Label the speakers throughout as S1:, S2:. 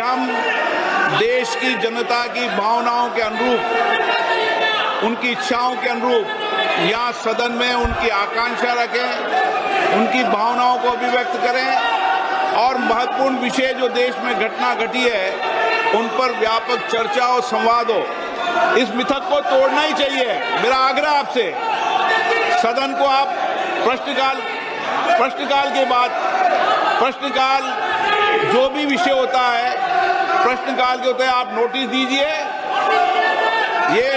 S1: हम देश की जनता की भावनाओं के अनुरूप, उनकी इच्छाओं के अनुरूप यहाँ सदन में उनकी आकांक्षा रखें, उनकी भावनाओं को अभिव्यक्त करें और महत्वपूर्ण विषय जो देश में घटना घटी है उन पर व्यापक चर्चा और संवाद हो। इस मिथक को तोड़ना ही चाहिए। मेरा आग्रह आपसे, सदन को आप प्रश्नकाल के बाद प्रश्नकाल जो भी विषय होता है प्रश्नकाल के होते हैं आप नोटिस दीजिए। ये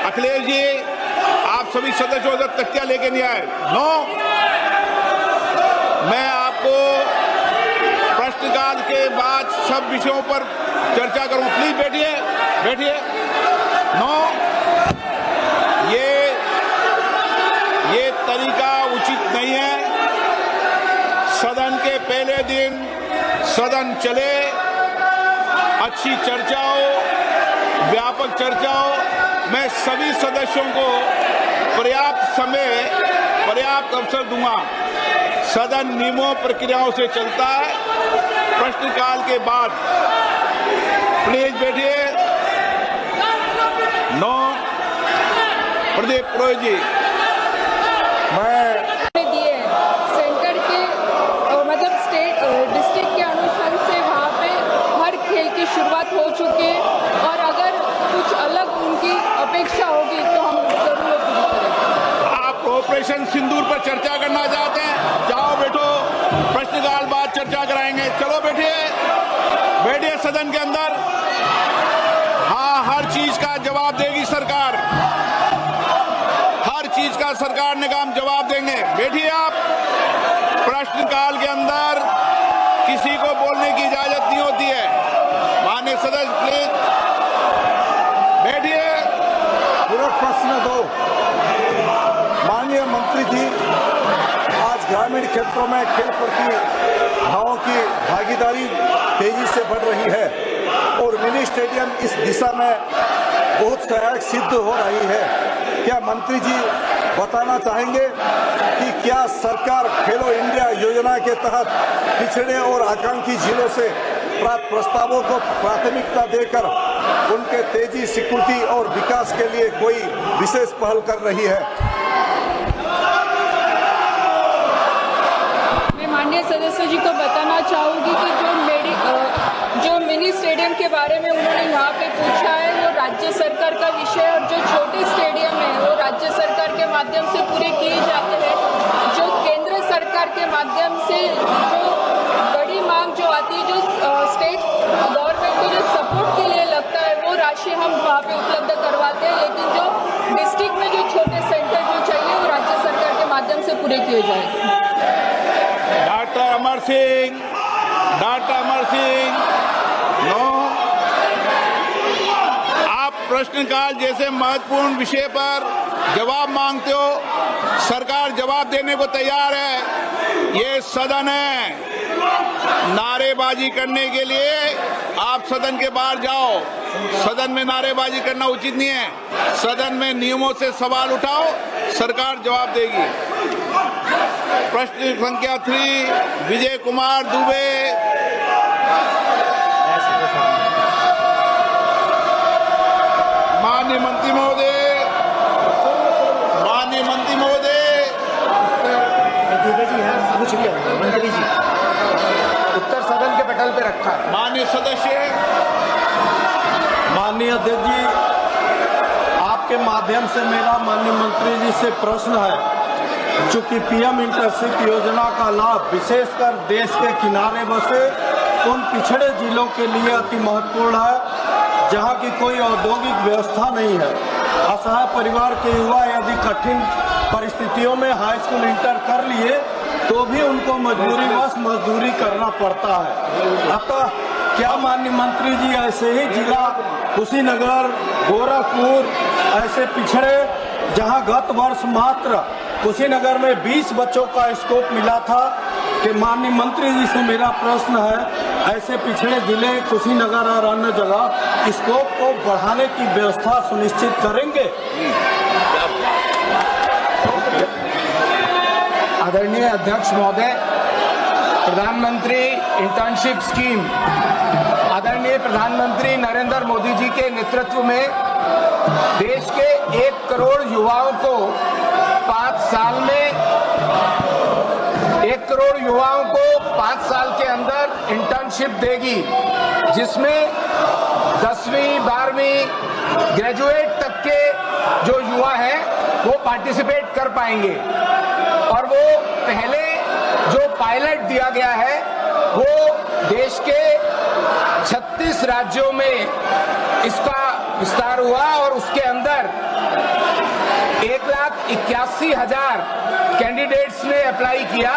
S1: अखिलेश जी आप सभी सदस्यों तक तख्तियां लेके नहीं आए। नो, मैं आपको प्रश्नकाल के बाद सब विषयों पर चर्चा करूं। प्लीज बैठिए। नो, ये तरीका उचित नहीं है। सदन के पहले दिन सदन चले, अच्छी चर्चा हो, व्यापक चर्चा हो। मैं सभी सदस्यों को पर्याप्त समय, पर्याप्त अवसर दूंगा। सदन नियमों प्रक्रियाओं से चलता है। प्रश्नकाल के बाद प्लीज बैठिए। नो, प्रदीप पुरोहित जी,
S2: डिस्ट्रिक्ट के अनुसार से वहाँ पे हर खेल की शुरुआत हो चुकी है और अगर कुछ अलग उनकी अपेक्षा होगी तो हम जरूर पूरी करेंगे।
S1: आप ऑपरेशन सिंदूर पर चर्चा करना चाहते हैं? जाओ बैठो, प्रश्नकाल बाद चर्चा कराएंगे। चलो बैठिए सदन के अंदर। हाँ, हर चीज का जवाब देगी सरकार, हर चीज का सरकार ने काम जवाब देंगे। बैठिए आप। प्रश्नकाल के अंदर किसी को बोलने की इजाजत नहीं होती है। माननीय सदस्य प्लीज बैठिए।
S3: पूरा प्रश्न दो। माननीय मंत्री जी, आज ग्रामीण क्षेत्रों में खेल प्रतिभाओं की भागीदारी तेजी से बढ़ रही है और मिनी स्टेडियम इस दिशा में बहुत सहायक सिद्ध हो रही है। क्या मंत्री जी बताना चाहेंगे कि क्या सरकार खेलो इंडिया योजना के तहत पिछड़े और आकांक्षी जिलों से प्राप्त प्रस्तावों को प्राथमिकता देकर उनके तेजी, सिक्योरिटी और विकास के लिए कोई विशेष पहल कर रही है?
S2: मैं माननीय सदस्य जी को बताना चाहूंगी कि जो मिनी स्टेडियम के बारे में उन्होंने यहाँ पे पूछा है वो राज्य सरकार का विषय है और जो छोटे स्टेडियम है वो राज्य सरकार के माध्यम से पूरे किए जाते हैं। जो केंद्र सरकार के माध्यम से जो बड़ी मांग जो आती है, जो स्टेट गवर्नमेंट को जो सपोर्ट के लिए लगता है वो राशि हम वहाँ पे उपलब्ध करवाते हैं। लेकिन जो डिस्ट्रिक्ट में जो छोटे सेंटर जो चाहिए वो राज्य सरकार के माध्यम से पूरे किए जाएंगे।
S1: डॉक्टर अमर सिंह, नो, आप प्रश्नकाल जैसे महत्वपूर्ण विषय पर जवाब मांगते हो, सरकार जवाब देने को तैयार है। ये सदन है। नारेबाजी करने के लिए आप सदन के बाहर जाओ। सदन में नारेबाजी करना उचित नहीं है। सदन में नियमों से सवाल उठाओ, सरकार जवाब देगी। प्रश्न संख्या 3 विजय कुमार दुबे। माननीय मंत्री महोदय,
S4: मंत्री जी उत्तर सदन के पटल पे रखा है।
S1: माननीय सदस्य,
S3: माननीय अध्यक्ष जी, आपके माध्यम से मेरा माननीय मंत्री जी से प्रश्न है। चूंकि पीएम इंटरशिप योजना का लाभ विशेषकर देश के किनारे बसे उन पिछड़े जिलों के लिए अति महत्वपूर्ण है जहां की कोई औद्योगिक व्यवस्था नहीं है। असहाय परिवार के युवा यदि कठिन परिस्थितियों में हाई स्कूल इंटर कर लिए तो भी उनको मजबूरीवश मजदूरी करना पड़ता है। अतः क्या माननीय मंत्री जी ऐसे ही जिला कुशीनगर, गोरखपुर ऐसे पिछड़े जहां गत वर्ष मात्र कुशीनगर में 20 बच्चों का स्कोप मिला था कि माननीय मंत्री जी से मेरा प्रश्न है, ऐसे पिछड़े जिले कुशीनगर और अन्य जगह स्कोप को बढ़ाने की व्यवस्था सुनिश्चित करेंगे?
S4: आदरणीय अध्यक्ष महोदय, प्रधानमंत्री इंटर्नशिप स्कीम आदरणीय प्रधानमंत्री नरेंद्र मोदी जी के नेतृत्व में देश के 1 करोड़ युवाओं को 5 साल में 1 करोड़ युवाओं को 5 साल के अंदर इंटर्नशिप देगी, जिसमें 10वीं 12वीं ग्रेजुएट तक के जो युवा हैं वो पार्टिसिपेट कर पाएंगे। और वो पहले जो पायलट दिया गया है वो देश के 36 राज्यों में इसका विस्तार हुआ और उसके अंदर 1,81,000 कैंडिडेट्स ने अप्लाई किया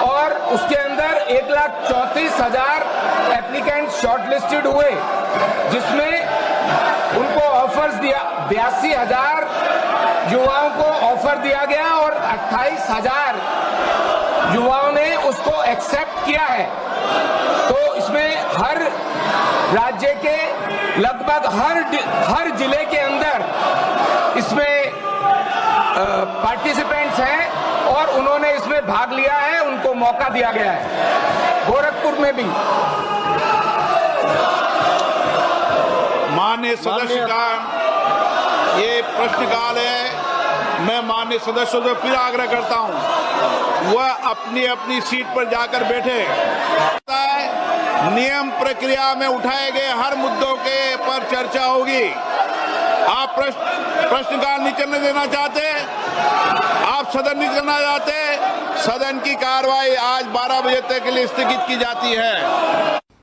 S4: और उसके अंदर 1,34,000 एप्लीकेंट शॉर्टलिस्टेड हुए, जिसमें उनको ऑफर्स दिया 82,000 युवाओं को ऑफर दिया गया और 28,000 युवाओं ने उसको एक्सेप्ट किया है। तो इसमें हर राज्य के लगभग हर जिले के अंदर इसमें पार्टिसिपेंट्स हैं और उन्होंने इसमें भाग लिया है, उनको मौका दिया गया है। गोरखपुर में भी
S1: माननीय सदस्य का ये प्रश्नकाल है। मैं माननीय सदस्यों से फिर आग्रह करता हूं वह अपनी अपनी सीट पर जाकर बैठे। नियम प्रक्रिया में उठाए गए हर मुद्दों के पर चर्चा होगी। आप प्रश्नकाल नहीं चलने देना चाहते, आप सदन नहीं करना चाहते, सदन की कार्रवाई आज 12 बजे तक के लिए स्थगित की जाती है।